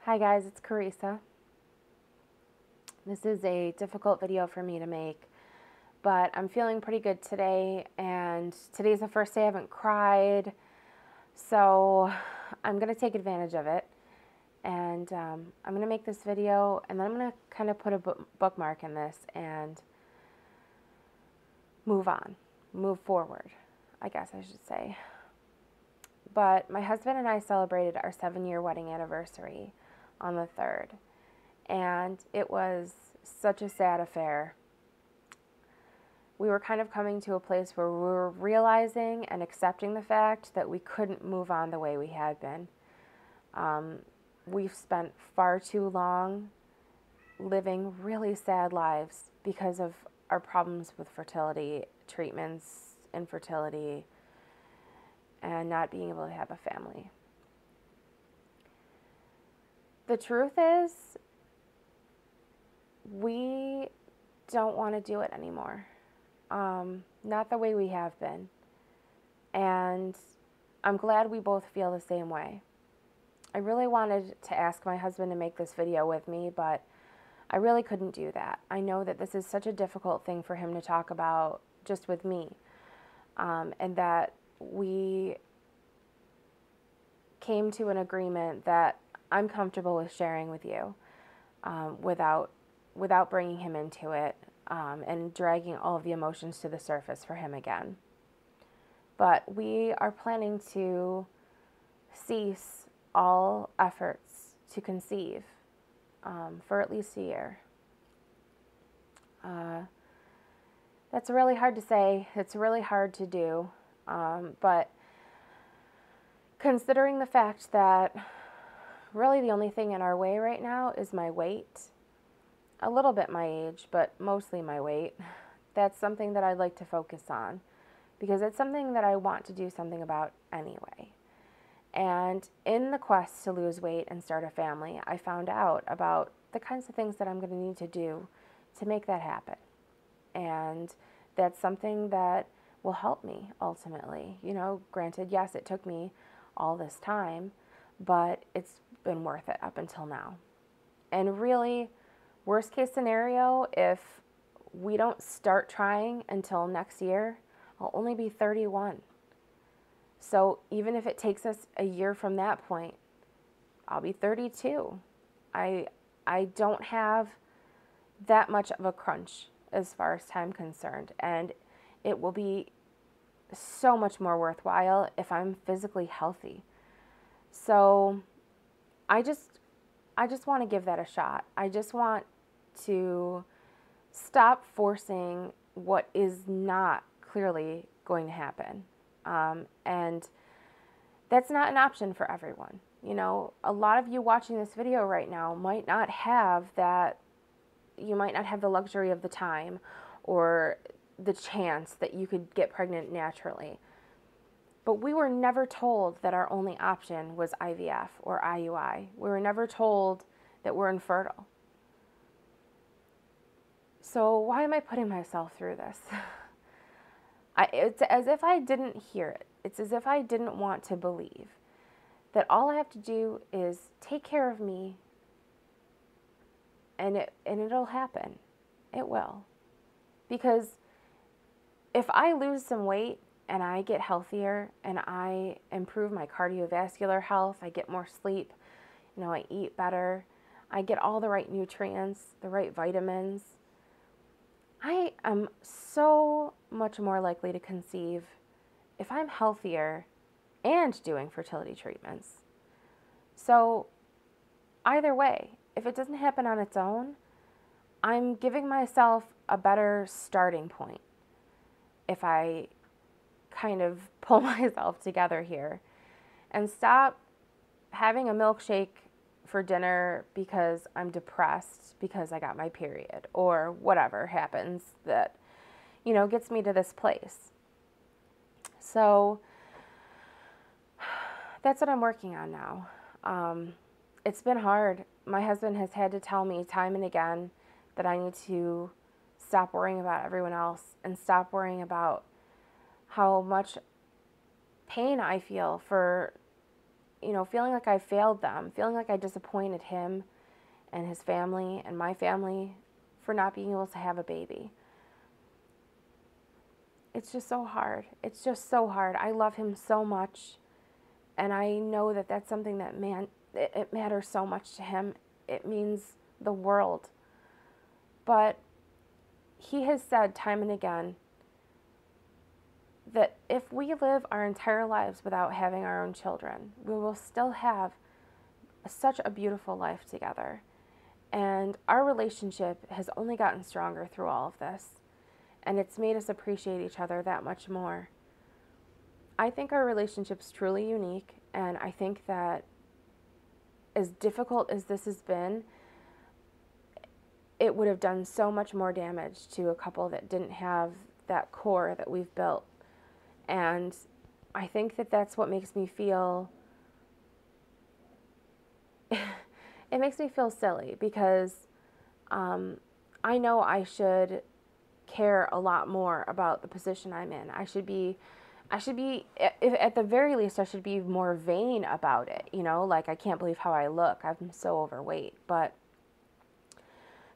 Hi guys, it's Carissa. This is a difficult video for me to make, but I'm feeling pretty good today, and today's the first day I haven't cried, so I'm going to take advantage of it, and I'm going to make this video, and then I'm going to kind of put a bookmark in this and move on, move forward, I guess I should say. But my husband and I celebrated our 7-year wedding anniversary on the 3rd. And it was such a sad affair. We were kind of coming to a place where we were realizing and accepting the fact that we couldn't move on the way we had been. We've spent far too long living really sad lives because of our problems with fertility treatments, infertility, and not being able to have a family. The truth is, we don't want to do it anymore. Not the way we have been. And I'm glad we both feel the same way. I really wanted to ask my husband to make this video with me, but I really couldn't do that. I know that this is such a difficult thing for him to talk about just with me. And that we came to an agreement that I'm comfortable with sharing with you without bringing him into it and dragging all of the emotions to the surface for him again. But we are planning to cease all efforts to conceive for at least a year. That's really hard to say. It's really hard to do. But considering the fact that really the only thing in our way right now is my weight, a little bit my age, but mostly my weight, that's something that I'd like to focus on because it's something that I want to do something about anyway. And in the quest to lose weight and start a family, I found out about the kinds of things that I'm going to need to do to make that happen. And that's something that will help me ultimately. You know, granted, yes, it took me all this time, but it's been worth it up until now. And really, worst case scenario, if we don't start trying until next year, I'll only be 31. So even if it takes us a year from that point, I'll be 32. I don't have that much of a crunch as far as time concerned, and it will be so much more worthwhile if I'm physically healthy. So I just want to give that a shot. I just want to stop forcing what is not clearly going to happen. And that's not an option for everyone. You know, a lot of you watching this video right now might not have that, you might not have the luxury of the time or the chance that you could get pregnant naturally. But we were never told that our only option was IVF or IUI. We were never told that we're infertile. So why am I putting myself through this? It's as if I didn't hear it. It's as if I didn't want to believe that all I have to do is take care of me and it'll happen. It will. Because if I lose some weight and I get healthier and I improve my cardiovascular health, I get more sleep, you know, I eat better, I get all the right nutrients, the right vitamins, I am so much more likely to conceive if I'm healthier and doing fertility treatments. So either way, if it doesn't happen on its own, I'm giving myself a better starting point if I kind of pull myself together here and stop having a milkshake for dinner because I'm depressed because I got my period or whatever happens that, you know, gets me to this place. So that's what I'm working on now. It's been hard. My husband has had to tell me time and again that I need to stop worrying about everyone else and stop worrying about how much pain I feel for, feeling like I failed them, feeling like I disappointed him and his family and my family for not being able to have a baby. It's just so hard. It's just so hard. I love him so much, and I know that that's something that, man, it matters so much to him. It means the world. But he has said time and again that if we live our entire lives without having our own children, we will still have such a beautiful life together. And our relationship has only gotten stronger through all of this. And it's made us appreciate each other that much more. I think our relationship's truly unique, and I think that as difficult as this has been, it would have done so much more damage to a couple that didn't have that core that we've built. And I think that that's what makes me feel, it makes me feel silly, because I know I should care a lot more about the position I'm in. I should be, at the very least, I should be more vain about it. Like, I can't believe how I look. I'm so overweight. But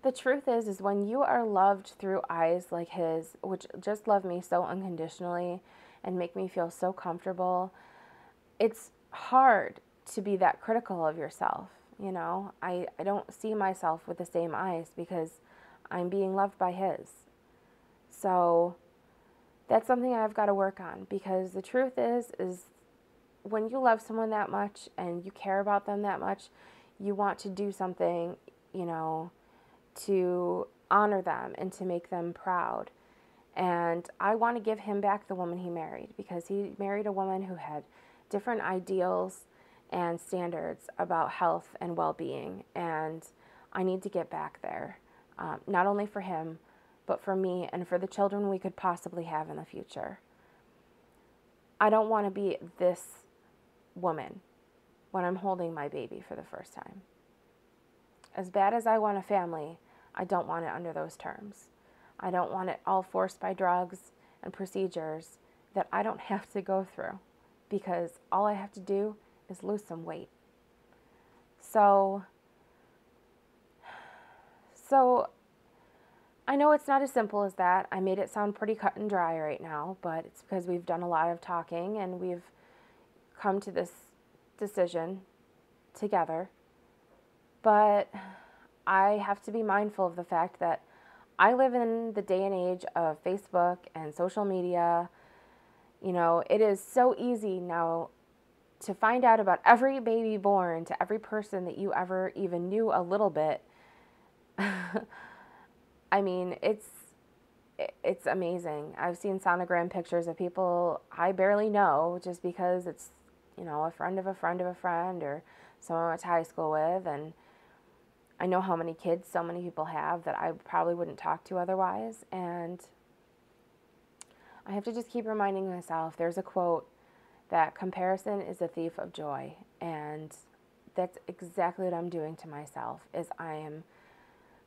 the truth is when you are loved through eyes like his, which just love me so unconditionally and make me feel so comfortable, it's hard to be that critical of yourself. I don't see myself with the same eyes because I'm being loved by his. So that's something I've got to work on, because the truth is when you love someone that much and you care about them that much, you want to do something, to honor them and to make them proud. And I want to give him back the woman he married, because he married a woman who had different ideals and standards about health and well-being. And I need to get back there, not only for him, but for me and for the children we could possibly have in the future. I don't want to be this woman when I'm holding my baby for the first time. As bad as I want a family, I don't want it under those terms. I don't want it all forced by drugs and procedures that I don't have to go through, because all I have to do is lose some weight. So I know it's not as simple as that. I made it sound pretty cut and dry right now, but it's because we've done a lot of talking and we've come to this decision together. But I have to be mindful of the fact that I live in the day and age of Facebook and social media. It is so easy now to find out about every baby born to every person that you ever even knew a little bit. I mean, it's amazing. I've seen sonogram pictures of people I barely know just because it's, a friend of a friend of a friend or someone I went to high school with. And I know how many kids so many people have that I probably wouldn't talk to otherwise. And I have to just keep reminding myself, there's a quote that comparison is a thief of joy. And that's exactly what I'm doing to myself, is I am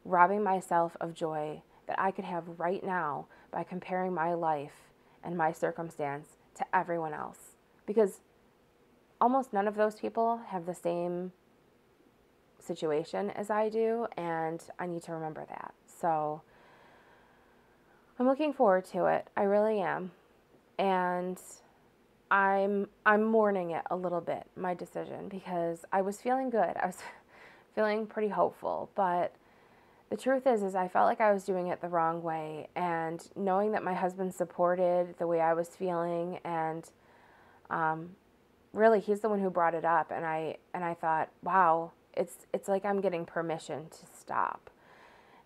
robbing myself of joy that I could have right now by comparing my life and my circumstance to everyone else. Because almost none of those people have the same situation as I do, and I need to remember that. So I'm looking forward to it. I really am. And I'm mourning it a little bit, my decision, because I was feeling good. I was feeling pretty hopeful, but the truth is I felt like I was doing it the wrong way. And knowing that my husband supported the way I was feeling, and really he's the one who brought it up, and I thought, wow, it's like I'm getting permission to stop.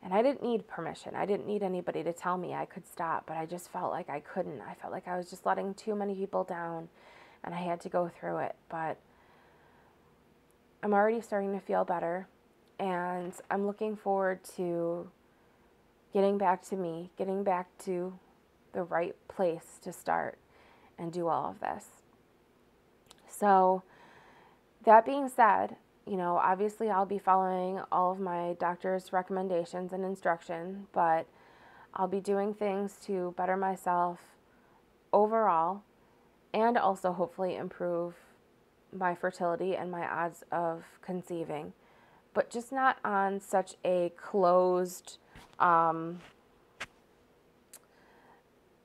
And I didn't need permission. I didn't need anybody to tell me I could stop, but I just felt like I couldn't. I felt like I was just letting too many people down, and I had to go through it. But I'm already starting to feel better, and I'm looking forward to getting back to me, getting back to the right place to start and do all of this. So that being said, obviously I'll be following all of my doctor's recommendations and instruction, but I'll be doing things to better myself overall and also hopefully improve my fertility and my odds of conceiving, but just not on such a closed, um,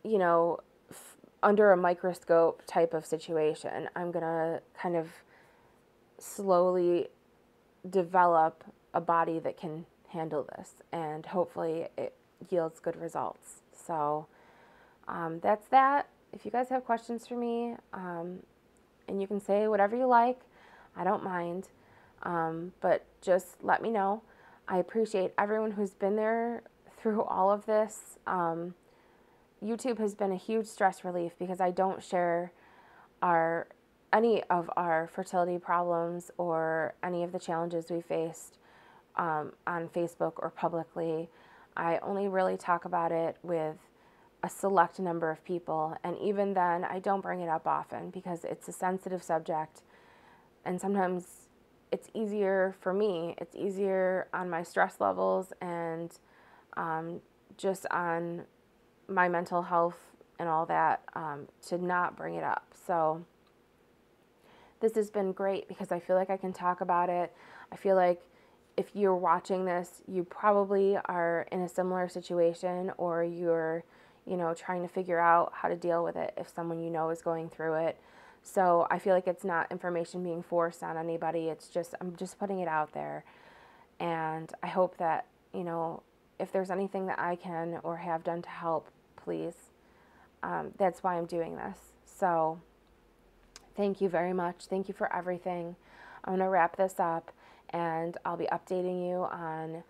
you know, under a microscope type of situation. I'm going to kind of slowly develop a body that can handle this, and hopefully it yields good results. So that's that. If you guys have questions for me, and you can say whatever you like, I don't mind, but just let me know. I appreciate everyone who's been there through all of this. YouTube has been a huge stress relief because I don't share any of our fertility problems or any of the challenges we faced on Facebook or publicly. I only really talk about it with a select number of people, and even then I don't bring it up often because it's a sensitive subject, and sometimes it's easier for me, it's easier on my stress levels and just on my mental health and all that, to not bring it up. So this has been great because I feel like I can talk about it. I feel like if you're watching this, you probably are in a similar situation, or you're, trying to figure out how to deal with it if someone is going through it. So I feel like it's not information being forced on anybody. It's just, I'm just putting it out there. And I hope that, if there's anything that I can or have done to help, please. That's why I'm doing this. So thank you very much. Thank you for everything. I'm going to wrap this up, and I'll be updating you on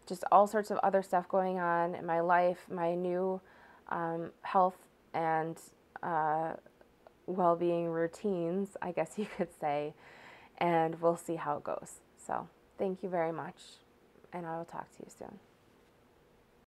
just all sorts of other stuff going on in my life, my new health and well-being routines, I guess you could say, and we'll see how it goes. So thank you very much, and I will talk to you soon.